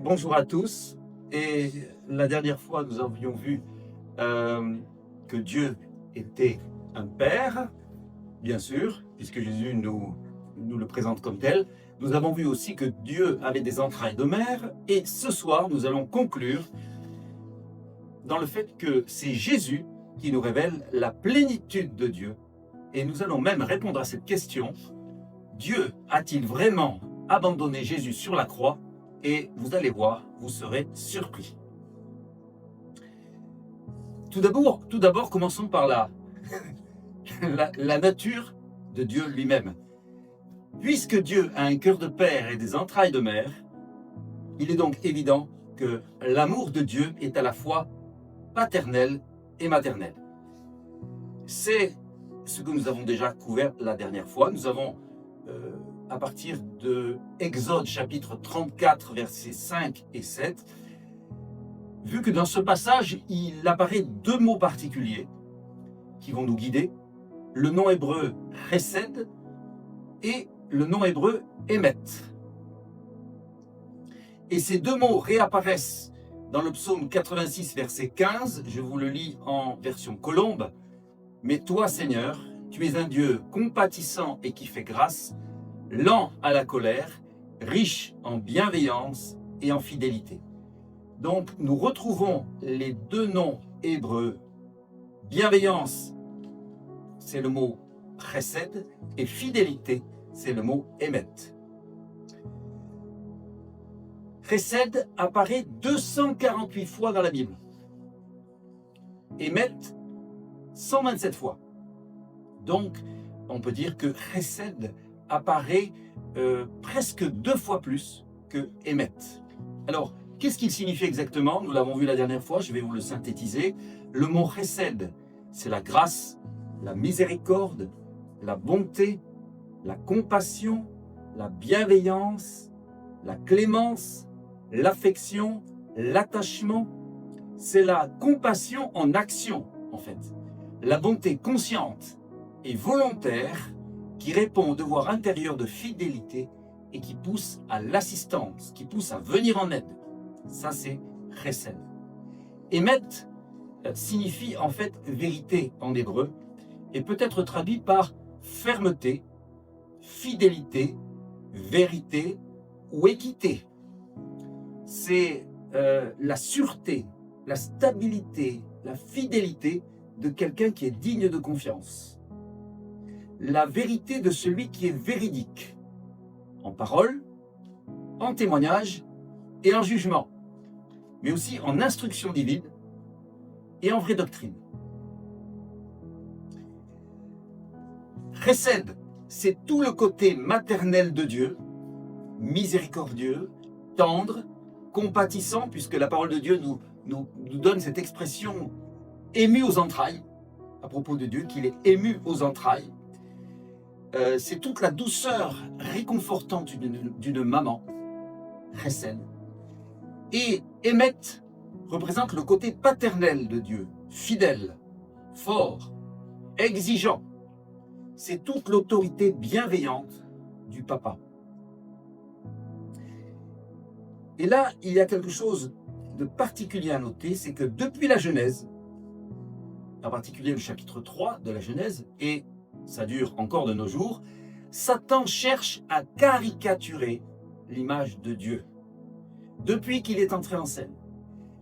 Bonjour à tous. Et la dernière fois, nous avions vu que Dieu était un Père, bien sûr, puisque Jésus nous le présente comme tel. Nous avons vu aussi que Dieu avait des entrailles de mère. Et ce soir, nous allons conclure dans le fait que c'est Jésus qui nous révèle la plénitude de Dieu. Et nous allons même répondre à cette question. Dieu a-t-il vraiment abandonné Jésus sur la croix? Et vous allez voir, vous serez surpris. Tout d'abord, commençons par la nature de Dieu lui-même. Puisque Dieu a un cœur de père et des entrailles de mère, il est donc évident que l'amour de Dieu est à la fois paternel et maternel. C'est ce que nous avons déjà couvert la dernière fois. Nous avons, à partir de Exode chapitre 34, versets 5 et 7, vu que dans ce passage, il apparaît deux mots particuliers qui vont nous guider, le nom hébreu chesed et le nom hébreu émet. Et ces deux mots réapparaissent dans le psaume 86, verset 15, je vous le lis en version colombe. « Mais toi, Seigneur, tu es un Dieu compatissant et qui fait grâce, lent à la colère, riche en bienveillance et en fidélité. » Donc, nous retrouvons les deux noms hébreux. Bienveillance, c'est le mot chesed, et fidélité, c'est le mot émet. Chesed apparaît 248 fois dans la Bible. Émet, 127 fois. Donc, on peut dire que chesed apparaît presque 2 fois plus que émet. Alors, qu'est-ce qu'il signifie exactement? Nous l'avons vu la dernière fois, je vais vous le synthétiser. Le mot chesed, c'est la grâce, la miséricorde, la bonté, la compassion, la bienveillance, la clémence, l'affection, l'attachement. C'est la compassion en action, en fait. La bonté consciente et volontaire qui répond au devoir intérieur de fidélité et qui pousse à l'assistance, qui pousse à venir en aide. Ça, c'est chesed. Émet signifie en fait vérité en hébreu et peut être traduit par fermeté, fidélité, vérité ou équité. C'est la sûreté, la stabilité, la fidélité de quelqu'un qui est digne de confiance. La vérité de celui qui est véridique, en parole, en témoignage et en jugement, mais aussi en instruction divine et en vraie doctrine. Chesed, c'est tout le côté maternel de Dieu, miséricordieux, tendre, compatissant, puisque la parole de Dieu nous donne cette expression ému aux entrailles, à propos de Dieu, qu'il est ému aux entrailles. C'est toute la douceur réconfortante d'une maman, chesed. Et émet représente le côté paternel de Dieu, fidèle, fort, exigeant. C'est toute l'autorité bienveillante du papa. Et là, il y a quelque chose de particulier à noter, c'est que depuis la Genèse, en particulier le chapitre 3 de la Genèse, et ça dure encore de nos jours, Satan cherche à caricaturer l'image de Dieu depuis qu'il est entré en scène.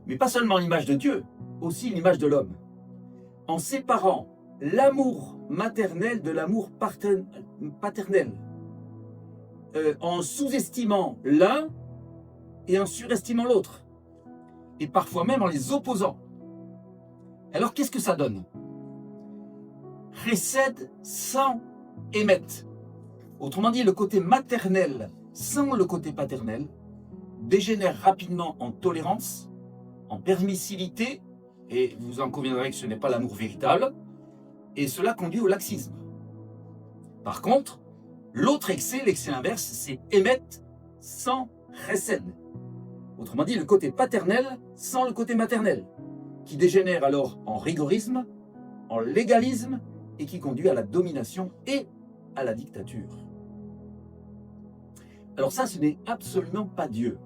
Mais pas seulement l'image de Dieu, aussi l'image de l'homme. En séparant l'amour maternel de l'amour paternel, en sous-estimant l'un et en surestimant l'autre, et parfois même en les opposant. Alors qu'est-ce que ça donne? Chesed sans émet. Autrement dit, le côté maternel sans le côté paternel dégénère rapidement en tolérance, en permissivité, et vous en conviendrez que ce n'est pas l'amour véritable, et cela conduit au laxisme. Par contre, l'autre excès, l'excès inverse, c'est émet sans chesed. Autrement dit, le côté paternel sans le côté maternel, qui dégénère alors en rigorisme, en légalisme, et qui conduit à la domination et à la dictature. Alors ça, ce n'est absolument pas Dieu.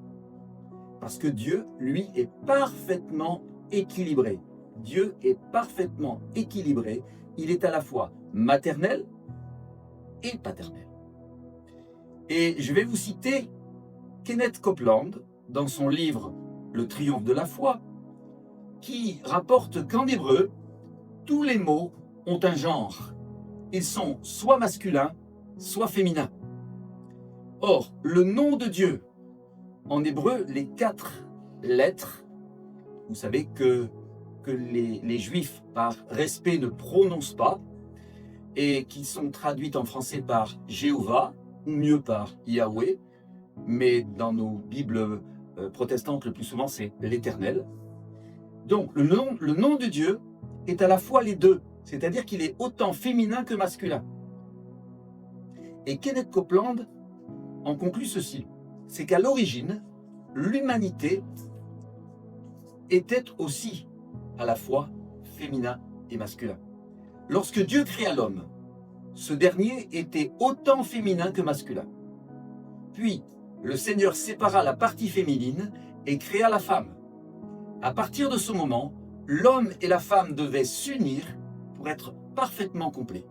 Parce que Dieu, lui, est parfaitement équilibré. Dieu est parfaitement équilibré. Il est à la fois maternel et paternel. Et je vais vous citer Kenneth Copeland dans son livre Le triomphe de la foi, qui rapporte qu'en hébreu, tous les mots ont un genre. Ils sont soit masculins, soit féminins. Or, le nom de Dieu, en hébreu, les 4 lettres, vous savez que les Juifs, par respect, ne prononcent pas, et qui sont traduites en français par Jéhovah, ou mieux par Yahweh, mais dans nos Bibles protestantes, le plus souvent, c'est l'Éternel. Donc, le nom de Dieu est à la fois les deux, c'est-à-dire qu'il est autant féminin que masculin. Et Kenneth Copeland en conclut ceci, c'est qu'à l'origine, l'humanité était aussi à la fois féminin et masculin. Lorsque Dieu créa l'homme, ce dernier était autant féminin que masculin. Puis, le Seigneur sépara la partie féminine et créa la femme. À partir de ce moment, l'homme et la femme devaient s'unir pour être parfaitement complets.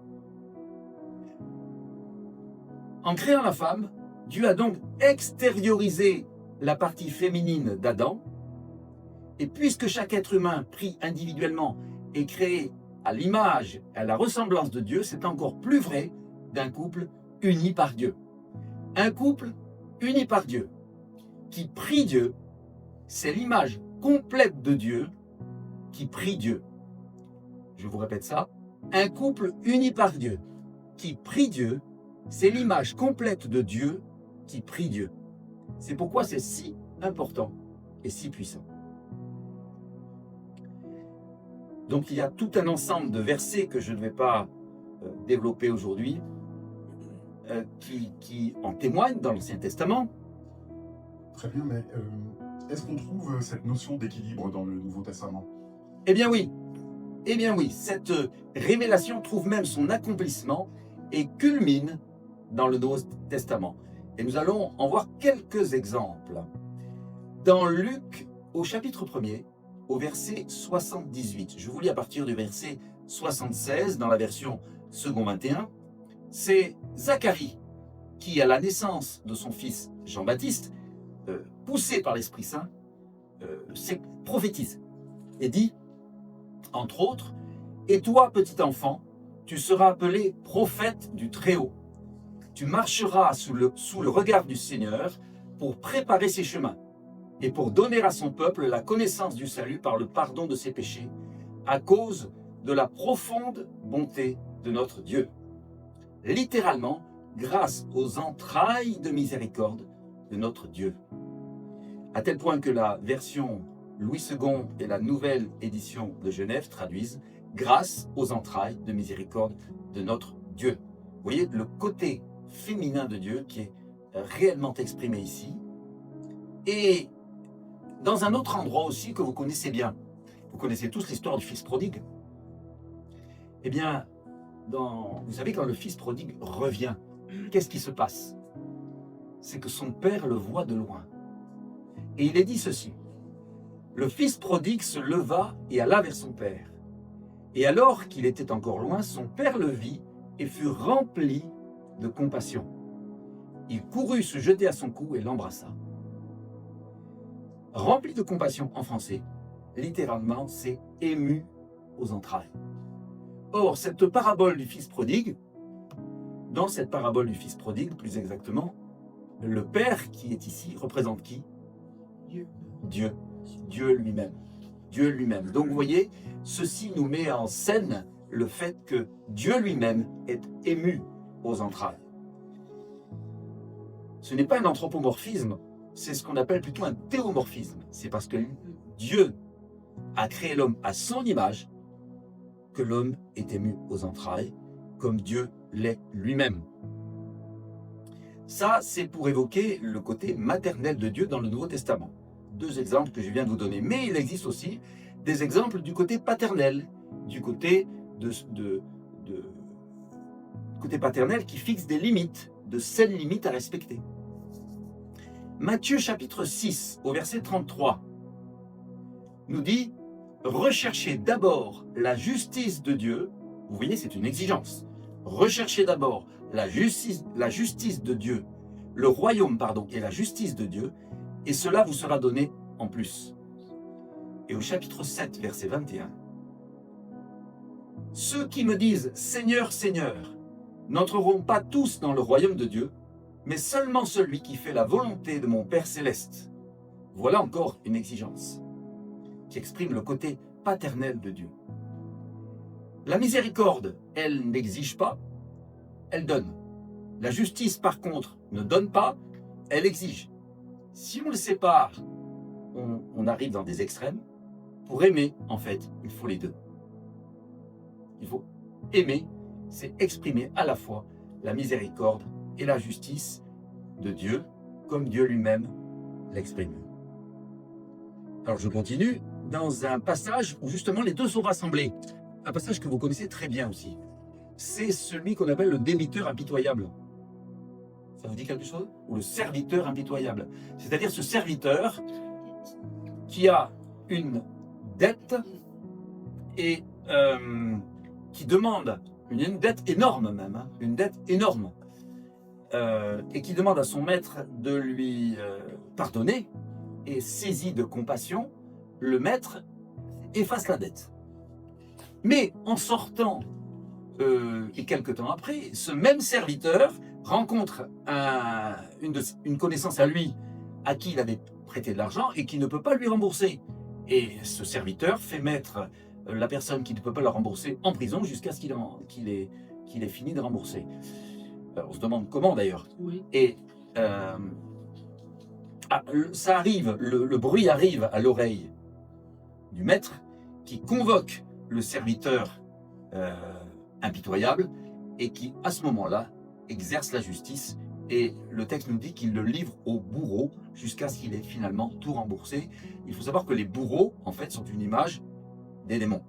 En créant la femme, Dieu a donc extériorisé la partie féminine d'Adam, et puisque chaque être humain pris individuellement est créé à l'image et à la ressemblance de Dieu, c'est encore plus vrai d'un couple uni par Dieu. Un couple uni par Dieu, qui prie Dieu, c'est l'image complète de Dieu qui prie Dieu. Je vous répète ça, un couple uni par Dieu, qui prie Dieu, c'est l'image complète de Dieu qui prie Dieu. C'est pourquoi c'est si important et si puissant. Donc il y a tout un ensemble de versets que je ne vais pas développer aujourd'hui, qui en témoignent dans l'Ancien Testament. Très bien, mais est-ce qu'on trouve cette notion d'équilibre dans le Nouveau Testament? Eh bien oui, cette révélation trouve même son accomplissement et culmine dans le Nouveau Testament. Et nous allons en voir quelques exemples. Dans Luc, au chapitre 1er, au verset 78, je vous lis à partir du verset 76 dans la version second 21, c'est Zacharie qui, à la naissance de son fils Jean-Baptiste, poussé par l'Esprit Saint, prophétise et dit, entre autres, « Et toi, petit enfant, tu seras appelé prophète du Très-Haut. Tu marcheras sous le regard du Seigneur pour préparer ses chemins et pour donner à son peuple la connaissance du salut par le pardon de ses péchés, à cause de la profonde bonté de notre Dieu. » Littéralement, grâce aux entrailles de miséricorde de notre Dieu. À tel point que la version Louis II et la nouvelle édition de Genève traduisent « grâce aux entrailles de miséricorde de notre Dieu ». Vous voyez le côté féminin de Dieu qui est réellement exprimé ici. Et dans un autre endroit aussi que vous connaissez bien, vous connaissez tous l'histoire du fils prodigue. Eh bien, vous savez, quand le fils prodigue revient, qu'est-ce qui se passe? C'est que son père le voit de loin. Et il est dit ceci, « Le fils prodigue se leva et alla vers son père. Et alors qu'il était encore loin, son père le vit et fut rempli de compassion. Il courut se jeter à son cou et l'embrassa. » Rempli de compassion en français, littéralement, c'est ému aux entrailles. Or, cette parabole du fils prodigue, dans cette parabole du fils prodigue, plus exactement, le père qui est ici représente qui? Dieu. Dieu lui-même. Dieu lui-même. Donc vous voyez, ceci nous met en scène le fait que Dieu lui-même est ému aux entrailles. Ce n'est pas un anthropomorphisme, c'est ce qu'on appelle plutôt un théomorphisme. C'est parce que Dieu a créé l'homme à son image que l'homme est ému aux entrailles, comme Dieu l'est lui-même. Ça, c'est pour évoquer le côté maternel de Dieu dans le Nouveau Testament. 2 exemples que je viens de vous donner. Mais il existe aussi des exemples du côté paternel, du côté côté paternel qui fixe des limites, de saines limites à respecter. Matthieu chapitre 6, au verset 33, nous dit « Recherchez d'abord la justice de Dieu ». Vous voyez, c'est une exigence. Recherchez d'abord la justice de Dieu, le royaume, et la justice de Dieu, et cela vous sera donné en plus. Et au chapitre 7, verset 21, « Ceux qui me disent « Seigneur, Seigneur » n'entreront pas tous dans le royaume de Dieu, mais seulement celui qui fait la volonté de mon Père céleste. » Voilà encore une exigence qui exprime le côté paternel de Dieu. La miséricorde, elle n'exige pas, elle donne. La justice, par contre, ne donne pas, elle exige. Si on le sépare, on arrive dans des extrêmes. Pour aimer, en fait, il faut les deux. Il faut aimer, c'est exprimer à la fois la miséricorde et la justice de Dieu, comme Dieu lui-même l'exprime. Alors je continue dans un passage où justement les deux sont rassemblés. Un passage que vous connaissez très bien aussi. C'est celui qu'on appelle le débiteur impitoyable. Ça vous dit quelque chose? Ou le serviteur impitoyable. C'est-à-dire ce serviteur qui a une dette et qui demande une dette énorme même, hein, une dette énorme, et qui demande à son maître de lui pardonner, et saisi de compassion, le maître efface la dette. Mais en sortant, et quelque temps après, ce même serviteur rencontre une connaissance à lui, à qui il avait prêté de l'argent et qui ne peut pas lui rembourser. Et ce serviteur fait mettre la personne qui ne peut pas le rembourser en prison jusqu'à ce qu'il ait fini de rembourser. On se demande comment d'ailleurs. Oui. Et ça arrive, le bruit arrive à l'oreille du maître qui convoque le serviteur impitoyable et qui, à ce moment-là, exerce la justice. Et le texte nous dit qu'il le livre au bourreau jusqu'à ce qu'il ait finalement tout remboursé. Il faut savoir que les bourreaux, en fait, sont une image des démons.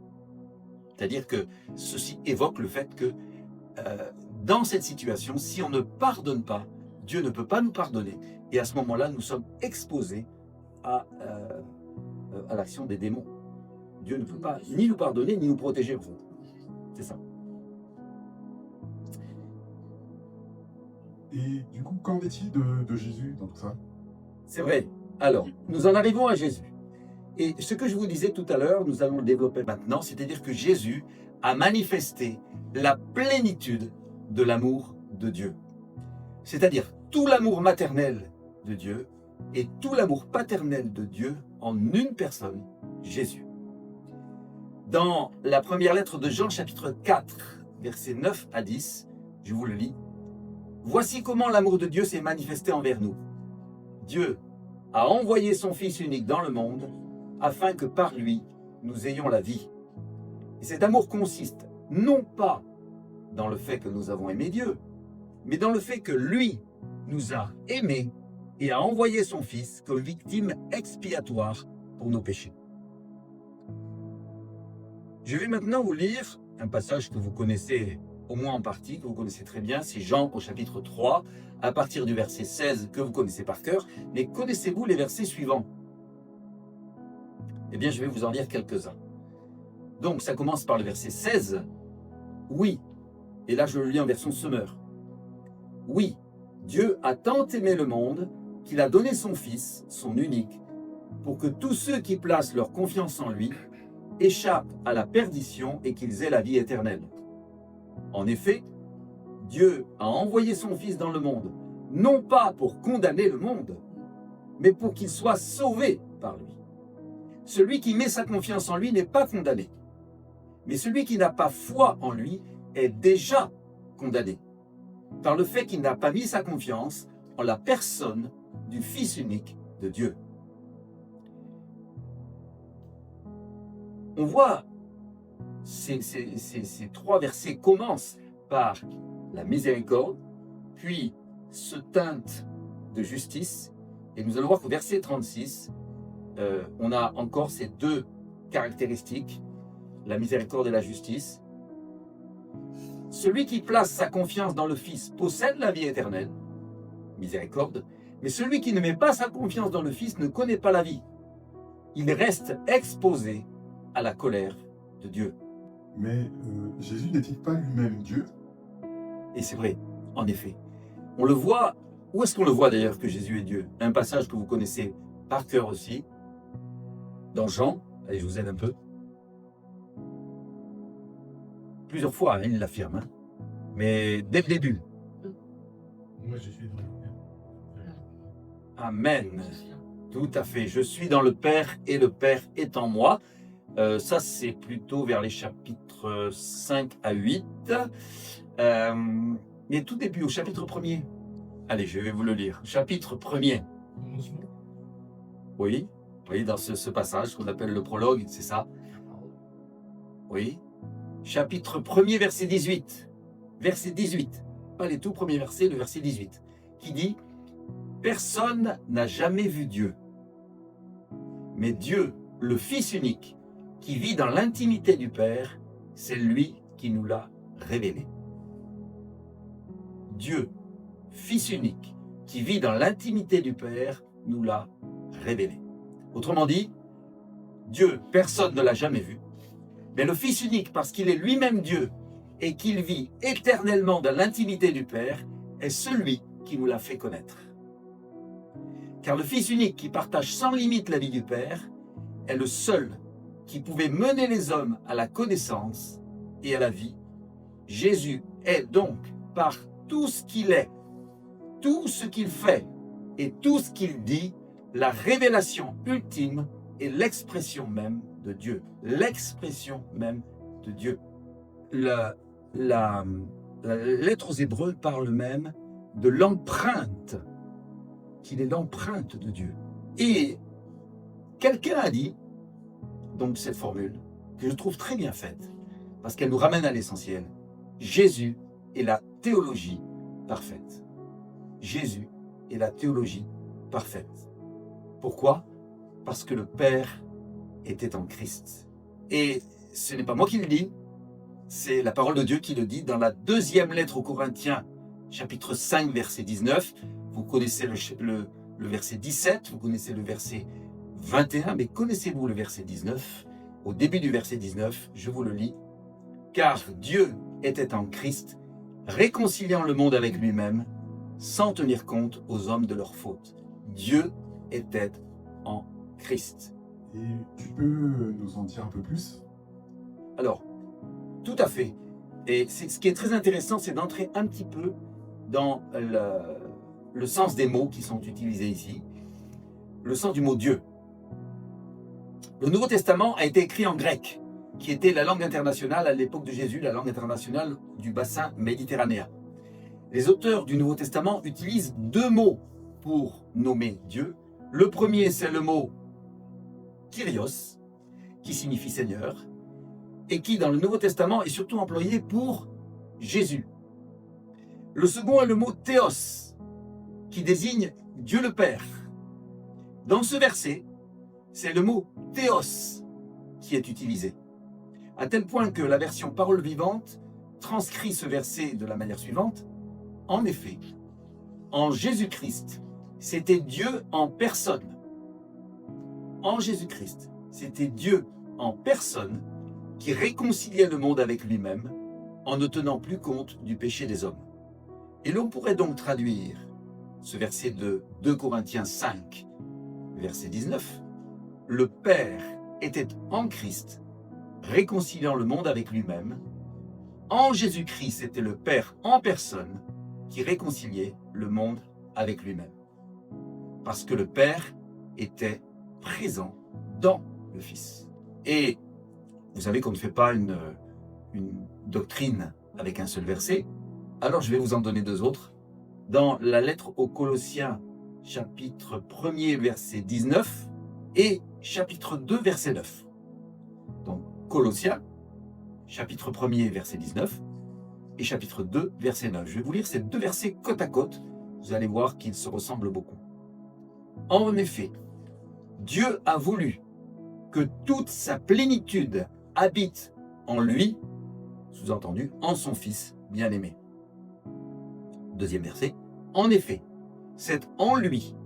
C'est-à-dire que ceci évoque le fait que dans cette situation, si on ne pardonne pas, Dieu ne peut pas nous pardonner. Et à ce moment-là, nous sommes exposés à l'action des démons. Dieu ne peut pas ni nous pardonner, ni nous protéger. C'est ça. Et du coup, qu'en est-il de Jésus dans tout ça? C'est vrai. Alors, nous en arrivons à Jésus. Et ce que je vous disais tout à l'heure, nous allons le développer maintenant, c'est-à-dire que Jésus a manifesté la plénitude de l'amour de Dieu. C'est-à-dire tout l'amour maternel de Dieu et tout l'amour paternel de Dieu en une personne, Jésus. Dans la première lettre de Jean, chapitre 4, versets 9 à 10, je vous le lis. « Voici comment l'amour de Dieu s'est manifesté envers nous. Dieu a envoyé son Fils unique dans le monde afin que par lui, nous ayons la vie. Et cet amour consiste non pas dans le fait que nous avons aimé Dieu, mais dans le fait que lui nous a aimés et a envoyé son Fils comme victime expiatoire pour nos péchés. » Je vais maintenant vous lire un passage que vous connaissez au moins en partie, que vous connaissez très bien, c'est Jean au chapitre 3, à partir du verset 16 que vous connaissez par cœur, mais connaissez-vous les versets suivants? Eh bien, je vais vous en lire quelques-uns. Donc, ça commence par le verset 16. « Oui », et là je le lis en version Semeur. « Oui, Dieu a tant aimé le monde qu'il a donné son Fils, son unique, pour que tous ceux qui placent leur confiance en lui échappent à la perdition et qu'ils aient la vie éternelle. En effet, Dieu a envoyé son Fils dans le monde, non pas pour condamner le monde, mais pour qu'il soit sauvé par lui. Celui qui met sa confiance en lui n'est pas condamné, mais celui qui n'a pas foi en lui est déjà condamné, par le fait qu'il n'a pas mis sa confiance en la personne du Fils unique de Dieu. » On voit ces trois versets commencent par la miséricorde, puis se teintent de justice, et nous allons voir qu'au verset 36, on a encore ces deux caractéristiques, la miséricorde et la justice. Celui qui place sa confiance dans le Fils possède la vie éternelle, miséricorde, Mais celui qui ne met pas sa confiance dans le Fils ne connaît pas la vie. Il reste exposé à la colère de Dieu. Mais Jésus n'est-il pas lui-même Dieu? Et c'est vrai, en effet. On le voit, où est-ce qu'on le voit d'ailleurs que Jésus est Dieu? Un passage que vous connaissez par cœur aussi, dans Jean, allez je vous aide un peu. Plusieurs fois, hein, il l'affirme, hein. Mais dès le début. Moi, je suis dans le Père. Amen. Tout à fait. Je suis dans le Père et le Père est en moi. Ça, c'est plutôt vers les chapitres 5 à 8. Mais tout début, au chapitre 1er. Allez, je vais vous le lire. Chapitre 1er. Oui, dans ce passage qu'on appelle le prologue, c'est ça. Oui. Chapitre 1er, verset 18. Verset 18. Pas les tout premiers versets, le verset 18. Qui dit « Personne n'a jamais vu Dieu. Mais Dieu, le Fils unique, qui vit dans l'intimité du Père, c'est lui qui nous l'a révélé. » Dieu, Fils unique, qui vit dans l'intimité du Père, nous l'a révélé. Autrement dit, Dieu, personne ne l'a jamais vu, mais le Fils unique, parce qu'il est lui-même Dieu et qu'il vit éternellement dans l'intimité du Père, est celui qui nous l'a fait connaître. Car le Fils unique qui partage sans limite la vie du Père est le seul qui pouvait mener les hommes à la connaissance et à la vie. Jésus est donc, par tout ce qu'il est, tout ce qu'il fait et tout ce qu'il dit, la révélation ultime et l'expression même de Dieu. L'expression même de Dieu. La lettre aux Hébreux parle même de l'empreinte, qu'il est l'empreinte de Dieu. Et quelqu'un a dit, donc cette formule, que je trouve très bien faite, parce qu'elle nous ramène à l'essentiel. Jésus est la théologie parfaite. Jésus est la théologie parfaite. Pourquoi? Parce que le Père était en Christ. Et ce n'est pas moi qui le dis, c'est la parole de Dieu qui le dit dans la deuxième lettre aux Corinthiens, chapitre 5, verset 19. Vous connaissez le verset 17, vous connaissez le verset 21, mais connaissez-vous le verset 19? Au début du verset 19, je vous le lis. « Car Dieu était en Christ, réconciliant le monde avec lui-même, sans tenir compte aux hommes de leurs fautes. » Dieu était en Christ. Et tu peux nous en dire un peu plus? Alors, tout à fait. Et ce qui est très intéressant, c'est d'entrer un petit peu dans le sens des mots qui sont utilisés ici. Le sens du mot Dieu. Le Nouveau Testament a été écrit en grec, qui était la langue internationale à l'époque de Jésus, la langue internationale du bassin méditerranéen. Les auteurs du Nouveau Testament utilisent deux mots pour nommer Dieu. Le premier, c'est le mot Kyrios, qui signifie Seigneur, et qui, dans le Nouveau Testament, est surtout employé pour Jésus. Le second est le mot Théos, qui désigne Dieu le Père. Dans ce verset, c'est le mot Théos qui est utilisé, à tel point que la version parole vivante transcrit ce verset de la manière suivante. En effet, en Jésus-Christ, c'était Dieu en personne. En Jésus-Christ, c'était Dieu en personne qui réconciliait le monde avec lui-même en ne tenant plus compte du péché des hommes. Et l'on pourrait donc traduire ce verset de 2 Corinthiens 5, verset 19. Le Père était en Christ, réconciliant le monde avec lui-même. En Jésus-Christ, c'était le Père en personne qui réconciliait le monde avec lui-même. Parce que le Père était présent dans le Fils. Et vous savez qu'on ne fait pas une doctrine avec un seul verset, alors je vais vous en donner deux autres. Dans la lettre aux Colossiens, chapitre 1er, verset 19, et chapitre 2, verset 9. Donc, Colossiens, chapitre 1er, verset 19, et chapitre 2, verset 9. Je vais vous lire ces deux versets côte à côte. Vous allez voir qu'ils se ressemblent beaucoup. En effet, Dieu a voulu que toute sa plénitude habite en lui, sous-entendu, en son Fils bien-aimé. Deuxième verset. En effet, c'est en lui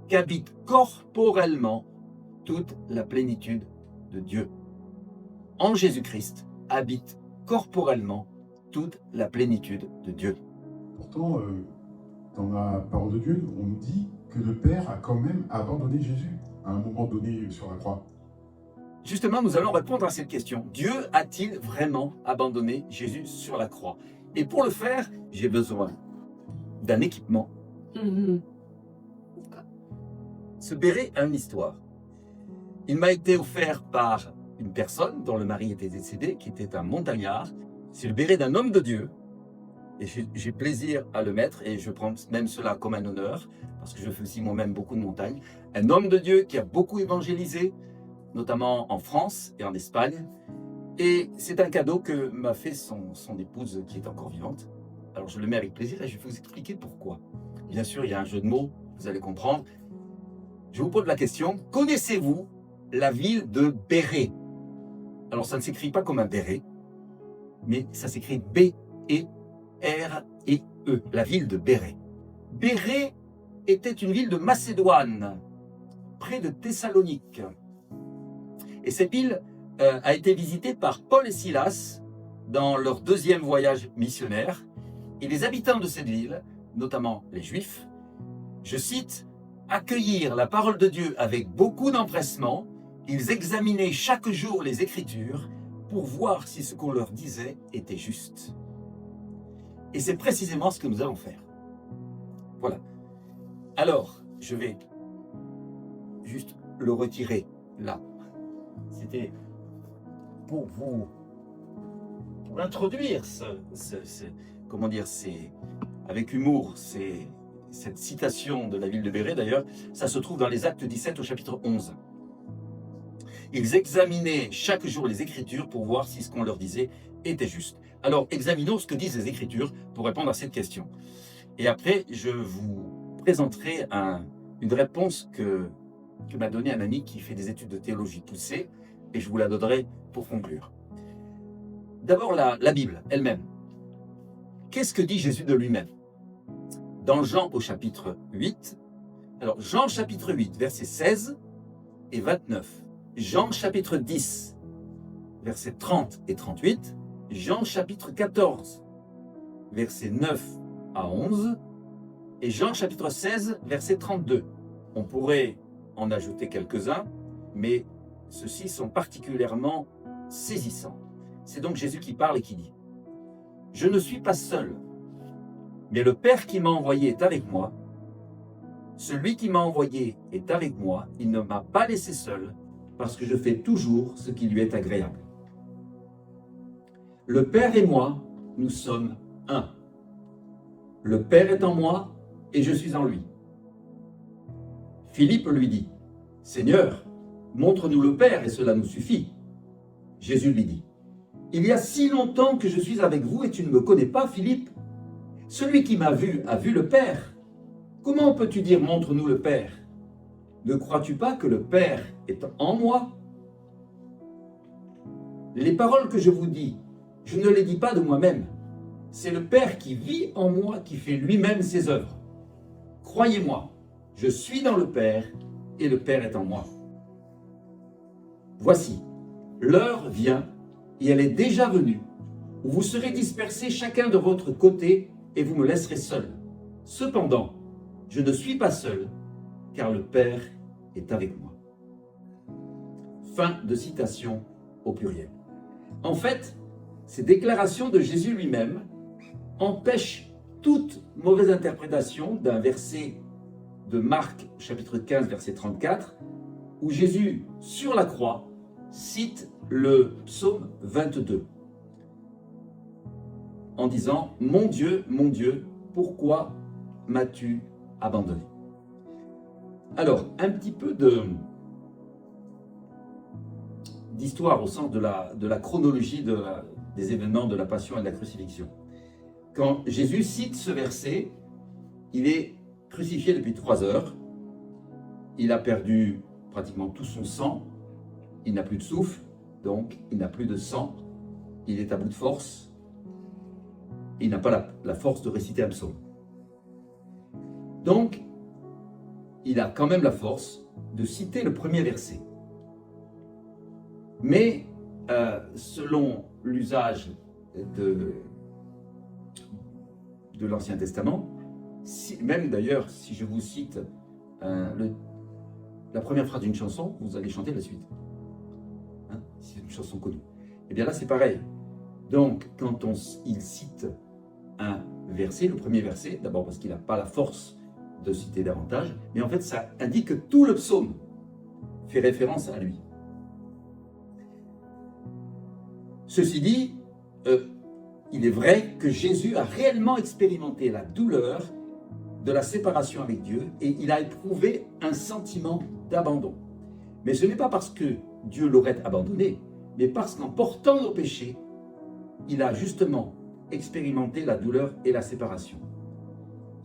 qu'habite corporellement toute la plénitude de Dieu. En Jésus-Christ habite corporellement toute la plénitude de Dieu. Pourtant, dans la parole de Dieu, on nous dit que le Père a quand même abandonné Jésus à un moment donné sur la croix. Justement, nous allons répondre à cette question. Dieu a-t-il vraiment abandonné Jésus sur la croix? Et pour le faire, j'ai besoin d'un équipement. Ce béret a une histoire. Il m'a été offert par une personne dont le mari était décédé, qui était un montagnard. C'est le béret d'un homme de Dieu. Et j'ai plaisir à le mettre, et je prends même cela comme un honneur, parce que je fais aussi moi-même beaucoup de montagnes. Un homme de Dieu qui a beaucoup évangélisé, notamment en France et en Espagne. Et c'est un cadeau que m'a fait son épouse qui est encore vivante. Alors je le mets avec plaisir et je vais vous expliquer pourquoi. Bien sûr, il y a un jeu de mots, vous allez comprendre. Je vous pose la question, connaissez-vous la ville de Béret? Alors ça ne s'écrit pas comme un béret, mais ça s'écrit B-E-R-E-E, la ville de Béret. Béret était une ville de Macédoine, près de Thessalonique. Et cette ville a été visitée par Paul et Silas dans leur deuxième voyage missionnaire. Et les habitants de cette ville, notamment les Juifs, je cite, accueillirent la parole de Dieu avec beaucoup d'empressement. Ils examinaient chaque jour les Écritures pour voir si ce qu'on leur disait était juste. Et c'est précisément ce que nous allons faire. Voilà. Alors, je vais juste le retirer là. C'était pour vous pour introduire comment dire, avec humour, cette citation de la ville de Béret. D'ailleurs, ça se trouve dans les Actes 17 au chapitre 11. Ils examinaient chaque jour les Écritures pour voir si ce qu'on leur disait était juste. Alors, examinons ce que disent les Écritures pour répondre à cette question. Et après, je vous présenterai une réponse que m'a donnée un ami qui fait des études de théologie poussée, et je vous la donnerai pour conclure. D'abord, la Bible elle-même. Qu'est-ce que dit Jésus de lui-même? Dans Jean au chapitre 8, alors Jean chapitre 8, versets 16 et 29, Jean chapitre 10, versets 30 et 38, Jean chapitre 14, versets 9 à 11, et Jean chapitre 16, verset 32. On pourrait en ajouter quelques-uns, mais ceux-ci sont particulièrement saisissants. C'est donc Jésus qui parle et qui dit « Je ne suis pas seul, mais le Père qui m'a envoyé est avec moi. Celui qui m'a envoyé est avec moi. Il ne m'a pas laissé seul, parce que je fais toujours ce qui lui est agréable. Le Père et moi, nous sommes un. Le Père est en moi et je suis en lui. » Philippe lui dit « Seigneur, montre-nous le Père et cela nous suffit. » Jésus lui dit « Il y a si longtemps que je suis avec vous et tu ne me connais pas, Philippe. Celui qui m'a vu a vu le Père. Comment peux-tu dire montre-nous le Père? Ne crois-tu pas que le Père est en moi? Les paroles que je vous dis, je ne les dis pas de moi-même. C'est le Père qui vit en moi qui fait lui-même ses œuvres. Croyez-moi, je suis dans le Père et le Père est en moi. Voici, l'heure vient, et elle est déjà venue, où vous serez dispersés chacun de votre côté et vous me laisserez seul. Cependant, je ne suis pas seul, car le Père est avec moi. » Fin de citation au pluriel. En fait, ces déclarations de Jésus lui-même empêchent toute mauvaise interprétation d'un verset de Marc, chapitre 15, verset 34, où Jésus, sur la croix, cite le psaume 22, en disant « Mon Dieu, pourquoi m'as-tu abandonné ?» Alors, un petit peu d'histoire au sens de la chronologie des événements de la Passion et de la Crucifixion. Quand Jésus cite ce verset, il est crucifié depuis 3 heures, il a perdu pratiquement tout son sang, il n'a plus de souffle, donc il n'a plus de sang, il est à bout de force, il n'a pas la force de réciter un psaume. Donc, il a quand même la force de citer le premier verset. Mais selon l'usage de l'Ancien Testament, même d'ailleurs, si je vous cite la première phrase d'une chanson, vous allez chanter la suite. Hein, si c'est une chanson connue. Et bien là, c'est pareil. Donc, quand il cite un verset, le premier verset, d'abord parce qu'il n'a pas la force de citer davantage, mais en fait, ça indique que tout le psaume fait référence à lui. Ceci dit, il est vrai que Jésus a réellement expérimenté la douleur de la séparation avec Dieu et il a éprouvé un sentiment d'abandon. Mais ce n'est pas parce que Dieu l'aurait abandonné, mais parce qu'en portant nos péchés, il a justement expérimenté la douleur et la séparation.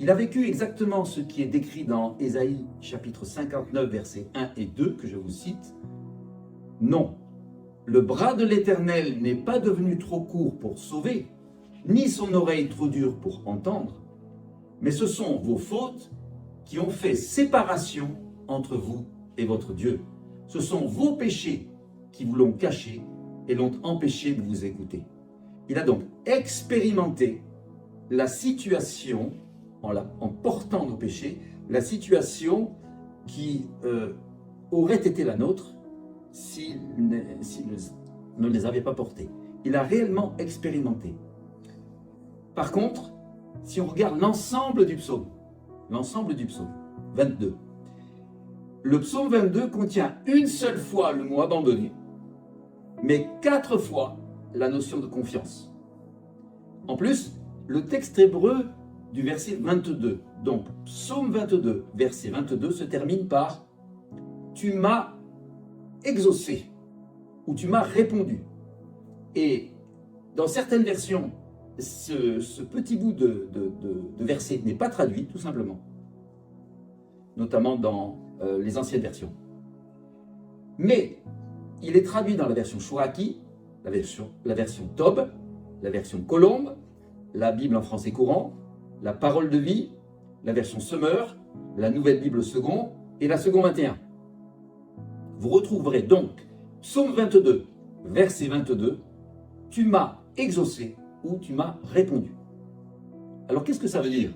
Il a vécu exactement ce qui est décrit dans Ésaïe chapitre 59, versets 1 et 2, que je vous cite. « Non, le bras de l'Éternel n'est pas devenu trop court pour sauver, ni son oreille trop dure pour entendre, mais ce sont vos fautes qui ont fait séparation entre vous et votre Dieu. Ce sont vos péchés qui vous l'ont caché et l'ont empêché de vous écouter. » Il a donc expérimenté la situation, en portant nos péchés, la situation qui aurait été la nôtre s'il ne les avait pas portés. Il a réellement expérimenté. Par contre, si on regarde l'ensemble du psaume 22, le psaume 22 contient une seule fois le mot abandonné, mais 4 fois la notion de confiance. En plus, le texte hébreu du verset 22, donc psaume 22, verset 22, se termine par « Tu m'as exaucé » ou « Tu m'as répondu ». Et dans certaines versions, ce petit bout de verset n'est pas traduit, tout simplement, notamment dans les anciennes versions. Mais il est traduit dans la version Chouraki, la version Tob, la version Colombe, la Bible en français courant, la Parole de vie, la version Semeur, la Nouvelle Bible Second et la Second 21. Vous retrouverez donc Psaume 22, verset 22, « Tu m'as exaucé » ou « Tu m'as répondu ». Alors qu'est-ce que ça veut dire?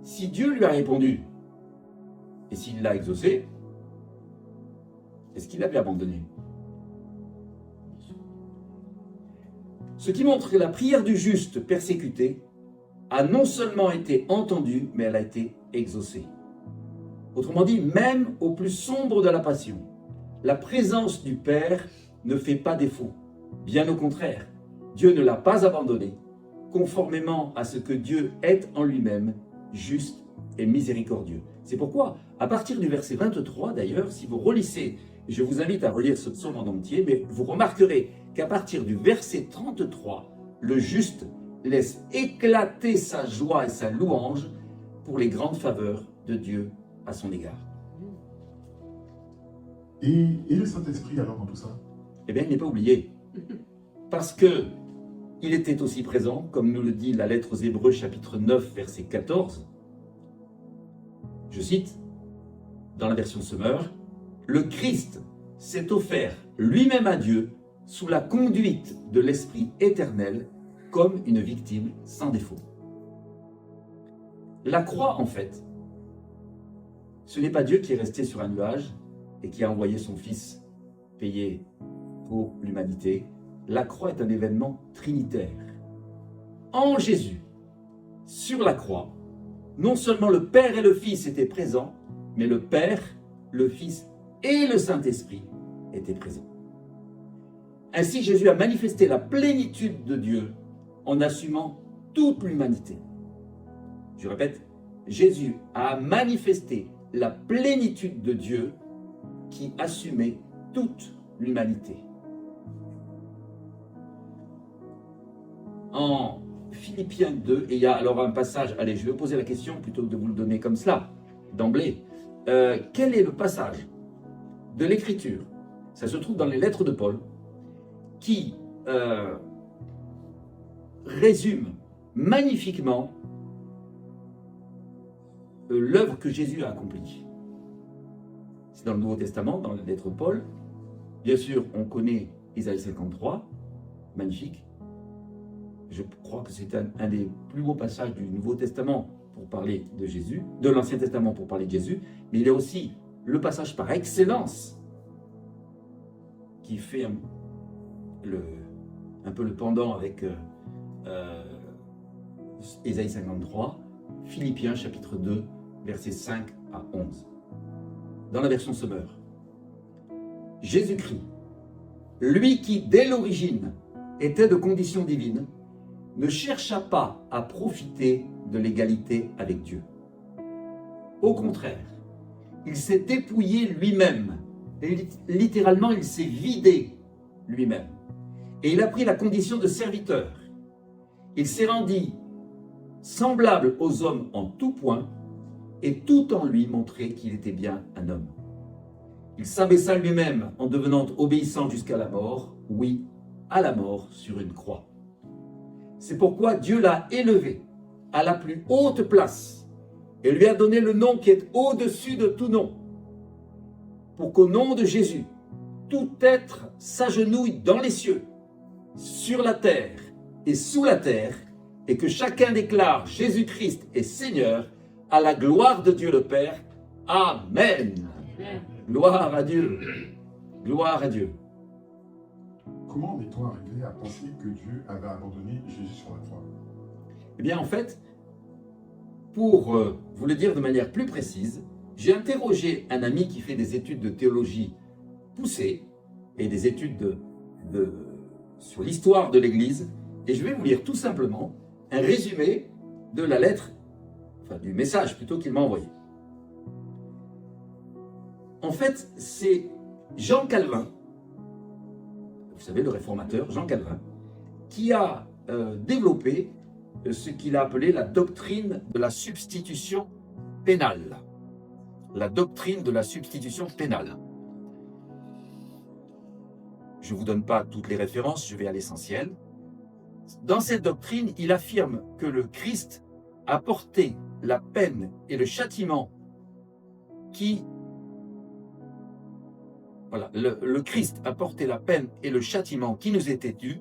Si Dieu lui a répondu et s'il l'a exaucé, est-ce qu'il l'avait abandonné? Ce qui montre que la prière du juste persécuté a non seulement été entendue, mais elle a été exaucée. Autrement dit, même au plus sombre de la passion, la présence du Père ne fait pas défaut. Bien au contraire, Dieu ne l'a pas abandonné, conformément à ce que Dieu est en lui-même, juste et miséricordieux. C'est pourquoi, à partir du verset 23 d'ailleurs, si vous relissez, je vous invite à relire ce psaume en entier, mais vous remarquerez qu'à partir du verset 33, le juste laisse éclater sa joie et sa louange pour les grandes faveurs de Dieu à son égard. Et le Saint-Esprit alors dans tout ça? Eh bien, il n'est pas oublié. Parce que il était aussi présent, comme nous le dit la lettre aux Hébreux, chapitre 9, verset 14. Je cite, dans la version Semeur, « Le Christ s'est offert lui-même à Dieu sous la conduite de l'Esprit éternel comme une victime sans défaut. » La croix, en fait, ce n'est pas Dieu qui est resté sur un nuage et qui a envoyé son Fils payer pour l'humanité. La croix est un événement trinitaire. En Jésus, sur la croix, non seulement le Père et le Fils étaient présents, mais le Père, le Fils et le Saint-Esprit étaient présents. Ainsi, Jésus a manifesté la plénitude de Dieu en assumant toute l'humanité. Je répète, Jésus a manifesté la plénitude de Dieu qui assumait toute l'humanité. En Philippiens 2, et il y a alors un passage, allez, je vais poser la question plutôt que de vous le donner comme cela, d'emblée. Quel est le passage de l'Écriture? Ça se trouve dans les lettres de Paul, qui résume magnifiquement l'œuvre que Jésus a accomplie. C'est dans le Nouveau Testament, dans la lettre Paul. Bien sûr, on connaît Isaïe 53, magnifique. Je crois que c'est un des plus beaux passages du Nouveau Testament pour parler de Jésus, de l'Ancien Testament pour parler de Jésus, mais il y a aussi le passage par excellence qui fait un peu le pendant avec Isaïe 53, Philippiens chapitre 2, versets 5 à 11. Dans la version Semeur, Jésus-Christ, lui qui dès l'origine était de condition divine, ne chercha pas à profiter de l'égalité avec Dieu. Au contraire, il s'est dépouillé lui-même, et littéralement il s'est vidé lui-même, et il a pris la condition de serviteur. Il s'est rendu semblable aux hommes en tout point, et tout en lui montrait qu'il était bien un homme. Il s'abaissa lui-même en devenant obéissant jusqu'à la mort, oui, à la mort sur une croix. C'est pourquoi Dieu l'a élevé à la plus haute place et lui a donné le nom qui est au-dessus de tout nom, pour qu'au nom de Jésus, tout être s'agenouille dans les cieux, sur la terre et sous la terre, et que chacun déclare Jésus-Christ est Seigneur, à la gloire de Dieu le Père. Amen. Amen. Gloire à Dieu. Gloire à Dieu. Comment en est-on arrivé à penser que Dieu avait abandonné Jésus sur la croix? Eh bien, en fait, pour vous le dire de manière plus précise, j'ai interrogé un ami qui fait des études de théologie poussées et des études sur l'histoire de l'Église, et je vais vous lire tout simplement un résumé de la lettre, enfin du message plutôt qu'il m'a envoyé. En fait, c'est Jean Calvin, vous savez, le réformateur Jean Calvin, qui a développé ce qu'il a appelé la doctrine de la substitution pénale. La doctrine de la substitution pénale. Je ne vous donne pas toutes les références, je vais à l'essentiel. Dans cette doctrine, il affirme que le Christ a porté la peine et le châtiment qui... Voilà, le Christ a porté la peine et le châtiment qui nous étaient dus,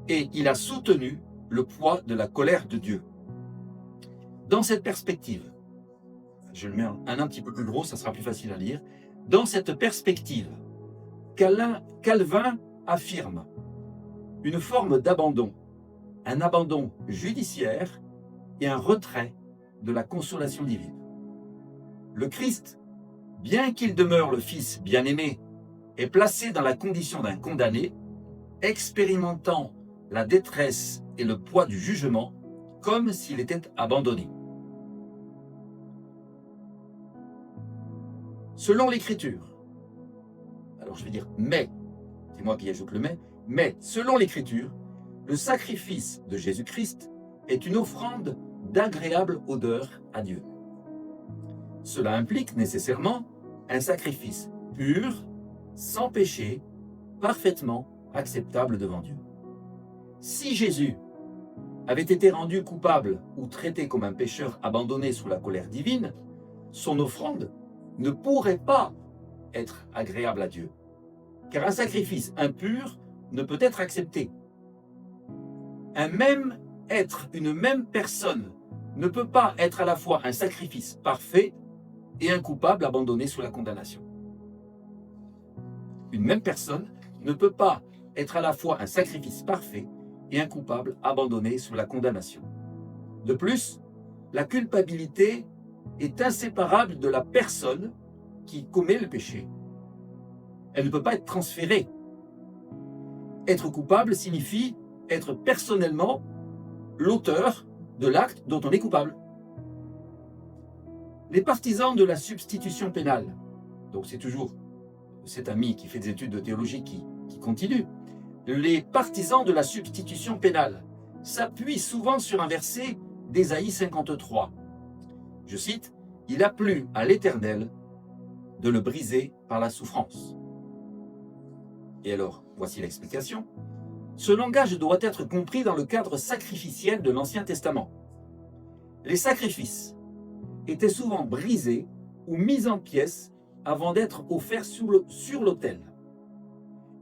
et il a soutenu le poids de la colère de Dieu. Dans cette perspective, je le mets un petit peu plus gros, ça sera plus facile à lire. Dans cette perspective, Calvin affirme une forme d'abandon, un abandon judiciaire et un retrait de la consolation divine. Le Christ, bien qu'il demeure le Fils bien-aimé, est placé dans la condition d'un condamné, expérimentant la détresse et le poids du jugement comme s'il était abandonné. Selon l'Écriture, alors je vais dire mais, c'est moi qui ajoute le mais selon l'Écriture, le sacrifice de Jésus-Christ est une offrande d'agréable odeur à Dieu. Cela implique nécessairement un sacrifice pur, sans péché, parfaitement acceptable devant Dieu. Si Jésus avait été rendu coupable ou traité comme un pécheur abandonné sous la colère divine, son offrande ne pourrait pas être agréable à Dieu, car un sacrifice impur ne peut être accepté. Un même être, une même personne, ne peut pas être à la fois un sacrifice parfait et un coupable abandonné sous la condamnation. Une même personne ne peut pas être à la fois un sacrifice parfait et un coupable abandonné sous la condamnation. De plus, la culpabilité est inséparable de la personne qui commet le péché. Elle ne peut pas être transférée. Être coupable signifie être personnellement l'auteur de l'acte dont on est coupable. Les partisans de la substitution pénale, donc c'est toujours cet ami qui fait des études de théologie qui continue, les partisans de la substitution pénale s'appuient souvent sur un verset d'Ésaïe 53. Je cite, « Il a plu à l'Éternel de le briser par la souffrance. » Et alors, voici l'explication. Ce langage doit être compris dans le cadre sacrificiel de l'Ancien Testament. Les sacrifices étaient souvent brisés ou mis en pièces avant d'être offerts sur l'autel.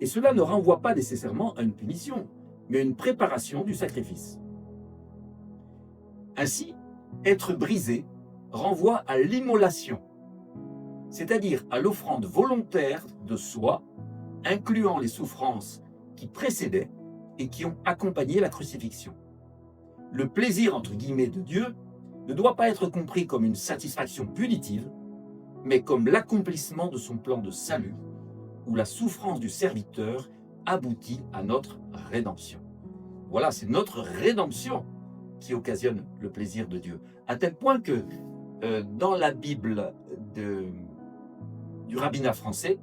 Et cela ne renvoie pas nécessairement à une punition, mais à une préparation du sacrifice. Ainsi, être brisé renvoie à l'immolation, c'est-à-dire à l'offrande volontaire de soi, incluant les souffrances qui précédaient et qui ont accompagné la crucifixion. Le plaisir, entre guillemets, de Dieu ne doit pas être compris comme une satisfaction punitive, mais comme l'accomplissement de son plan de salut, où la souffrance du serviteur aboutit à notre rédemption. Voilà, c'est notre rédemption qui occasionne le plaisir de Dieu. À tel point que dans la Bible du rabbinat français,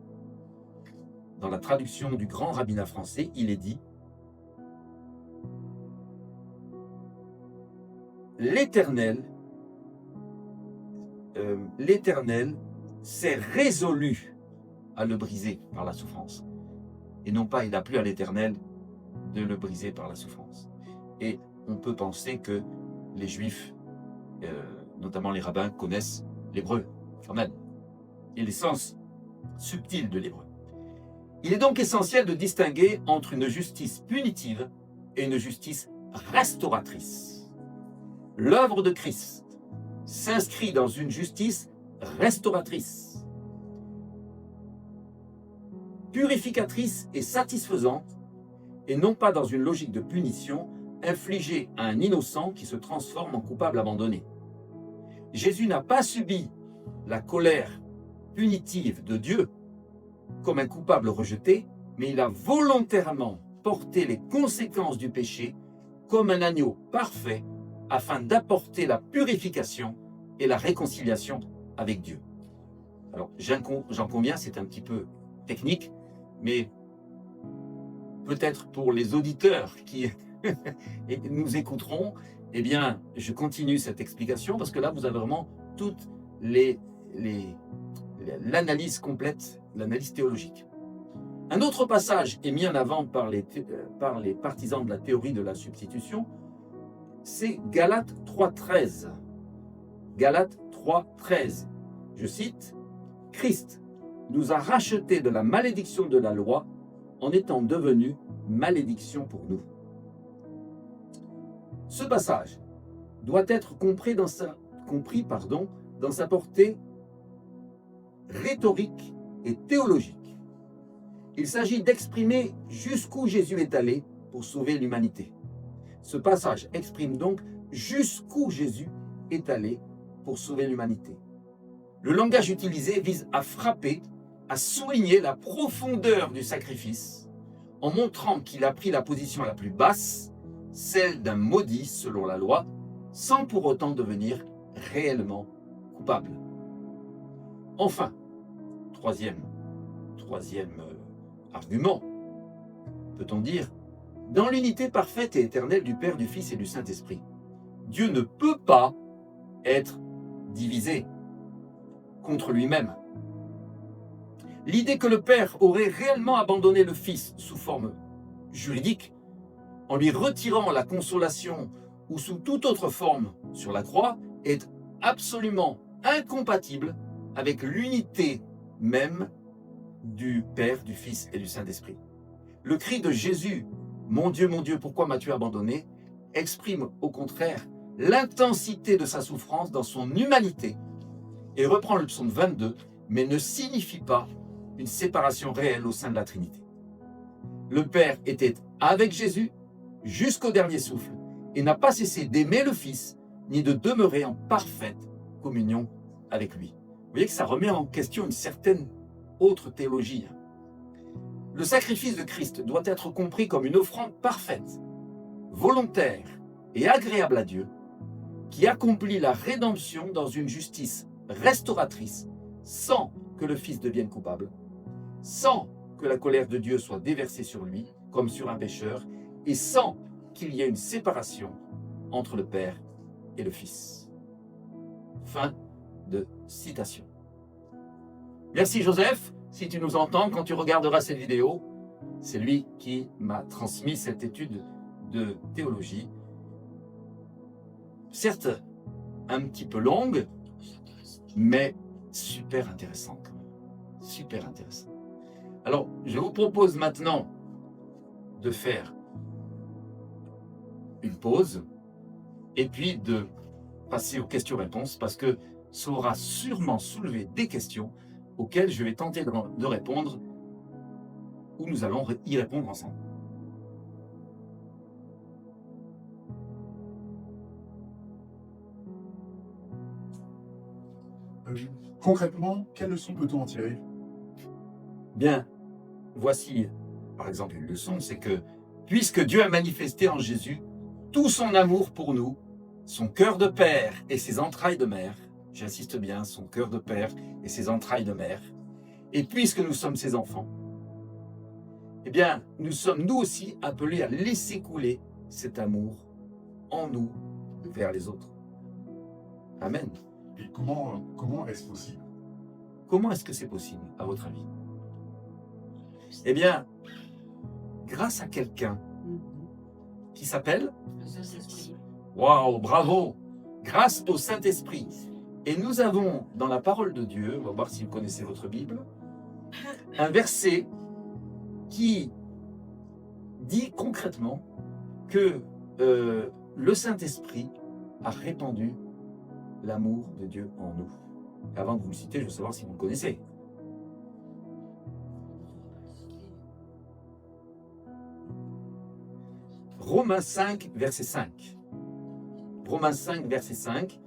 dans la traduction du grand rabbinat français, il est dit « L'Éternel s'est résolu à le briser par la souffrance. » Et non pas, il a plu à l'Éternel de le briser par la souffrance. Et on peut penser que les Juifs, notamment les rabbins, connaissent l'hébreu, quand même, et les sens subtils de l'hébreu. Il est donc essentiel de distinguer entre une justice punitive et une justice restauratrice. L'œuvre de Christ s'inscrit dans une justice restauratrice, purificatrice et satisfaisante, et non pas dans une logique de punition infligée à un innocent qui se transforme en coupable abandonné. Jésus n'a pas subi la colère punitive de Dieu comme un coupable rejeté, mais il a volontairement porté les conséquences du péché comme un agneau parfait afin d'apporter la purification et la réconciliation avec Dieu. Alors, j'en conviens, c'est un petit peu technique, mais peut-être pour les auditeurs qui nous écouteront, eh bien, je continue cette explication parce que là, vous avez vraiment toute l'analyse complète, l'analyse théologique. Un autre passage est mis en avant par les partisans de la théorie de la substitution, c'est Galates 3.13. Galates 3.13. Je cite, « Christ nous a rachetés de la malédiction de la loi en étant devenu malédiction pour nous. » Ce passage doit être compris dans sa portée rhétorique et théologique. Il s'agit d'exprimer jusqu'où Jésus est allé pour sauver l'humanité. Ce passage exprime donc jusqu'où Jésus est allé pour sauver l'humanité. Le langage utilisé vise à frapper, à souligner la profondeur du sacrifice, en montrant qu'il a pris la position la plus basse, celle d'un maudit selon la loi, sans pour autant devenir réellement coupable. Enfin, troisième argument, peut-on dire, dans l'unité parfaite et éternelle du Père, du Fils et du Saint-Esprit, Dieu ne peut pas être divisé contre lui-même. L'idée que le Père aurait réellement abandonné le Fils sous forme juridique, en lui retirant la consolation ou sous toute autre forme sur la croix, est absolument incompatible avec l'unité même du Père, du Fils et du Saint-Esprit. Le cri de Jésus, « Mon Dieu, pourquoi m'as-tu abandonné ?» exprime au contraire l'intensité de sa souffrance dans son humanité et reprend le psaume 22, mais ne signifie pas une séparation réelle au sein de la Trinité. Le Père était avec Jésus jusqu'au dernier souffle et n'a pas cessé d'aimer le Fils ni de demeurer en parfaite communion avec lui. Vous voyez que ça remet en question une certaine autre théologie. Le sacrifice de Christ doit être compris comme une offrande parfaite, volontaire et agréable à Dieu, qui accomplit la rédemption dans une justice restauratrice, sans que le Fils devienne coupable, sans que la colère de Dieu soit déversée sur lui, comme sur un pécheur, et sans qu'il y ait une séparation entre le Père et le Fils. Fin de citation. Merci Joseph, si tu nous entends, quand tu regarderas cette vidéo, c'est lui qui m'a transmis cette étude de théologie. Certes, un petit peu longue, mais super intéressant quand même. Super intéressant. Alors, je vous propose maintenant de faire une pause et puis de passer aux questions-réponses parce que ça aura sûrement soulevé des questions auxquelles je vais tenter de répondre ou nous allons y répondre ensemble. Concrètement, quelle leçon peut-on en tirer? Bien, voici par exemple une leçon, c'est que puisque Dieu a manifesté en Jésus tout son amour pour nous, son cœur de père et ses entrailles de mère, j'insiste bien, son cœur de père et ses entrailles de mère, et puisque nous sommes ses enfants, eh bien, nous sommes nous aussi appelés à laisser couler cet amour en nous vers les autres. Amen. Et comment est-ce possible? Comment est-ce que c'est possible, à votre avis? Eh bien, grâce à quelqu'un qui s'appelle Waouh, bravo! Grâce au Saint-Esprit. Et nous avons dans la parole de Dieu, on va voir si vous connaissez votre Bible, un verset qui dit concrètement que le Saint-Esprit a répandu l'amour de Dieu en nous. Et avant de vous le citer, je veux savoir si vous le connaissez. Romains 5, verset 5. Romains 5, verset 5.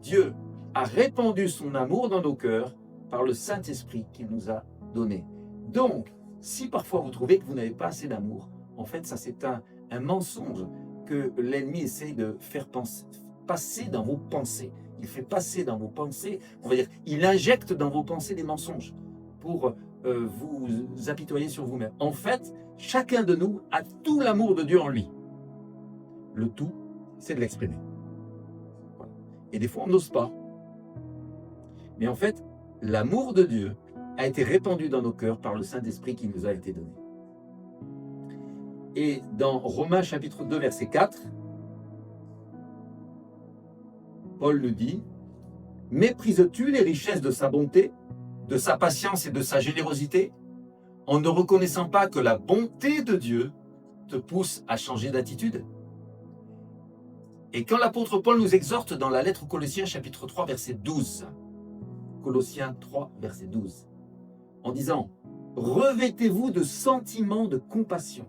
Dieu a répandu son amour dans nos cœurs par le Saint-Esprit qu'il nous a donné. Donc, si parfois vous trouvez que vous n'avez pas assez d'amour, en fait, ça c'est un mensonge que l'ennemi essaie de faire passer dans vos pensées. Il fait passer dans vos pensées, on va dire, il injecte dans vos pensées des mensonges pour vous apitoyer sur vous-même. En fait, chacun de nous a tout l'amour de Dieu en lui. Le tout, c'est de l'exprimer. Voilà. Et des fois, on n'ose pas. Mais en fait, l'amour de Dieu a été répandu dans nos cœurs par le Saint-Esprit qui nous a été donné. Et dans Romains chapitre 2, verset 4, Paul nous dit « Méprises-tu les richesses de sa bonté, de sa patience et de sa générosité, en ne reconnaissant pas que la bonté de Dieu te pousse à changer d'attitude ?» Et quand l'apôtre Paul nous exhorte dans la lettre aux Colossiens chapitre 3, verset 12, Colossiens 3, verset 12, en disant « Revêtez-vous de sentiments de compassion ».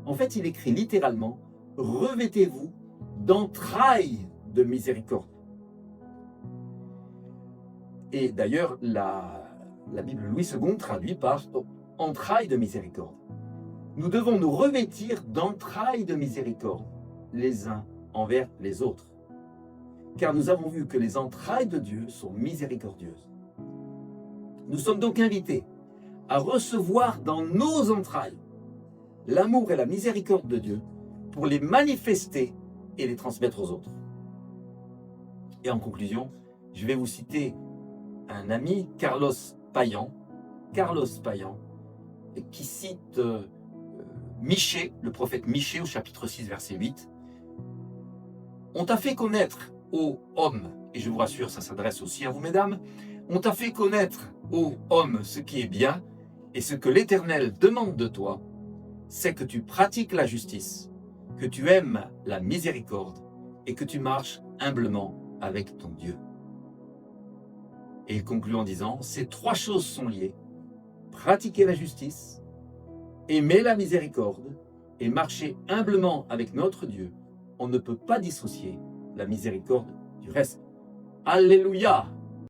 En fait, il écrit littéralement « Revêtez-vous d'entrailles de miséricorde ». Et d'ailleurs, la Bible Louis II traduit par « entrailles de miséricorde ». Nous devons nous revêtir d'entrailles de miséricorde, les uns envers les autres. Car nous avons vu que les entrailles de Dieu sont miséricordieuses. Nous sommes donc invités à recevoir dans nos entrailles l'amour et la miséricorde de Dieu pour les manifester et les transmettre aux autres. Et en conclusion, je vais vous citer un ami, Carlos Payan, qui cite Michée, le prophète Michée au chapitre 6, verset 8. « On t'a fait connaître, ô homme, et je vous rassure, ça s'adresse aussi à vous, mesdames, on t'a fait connaître, ô homme, ce qui est bien, et ce que l'Éternel demande de toi, c'est que tu pratiques la justice, que tu aimes la miséricorde, et que tu marches humblement avec ton Dieu. » Et il conclut en disant, ces trois choses sont liées, pratiquer la justice, aimer la miséricorde, et marcher humblement avec notre Dieu. On ne peut pas dissocier la miséricorde du reste. Alléluia!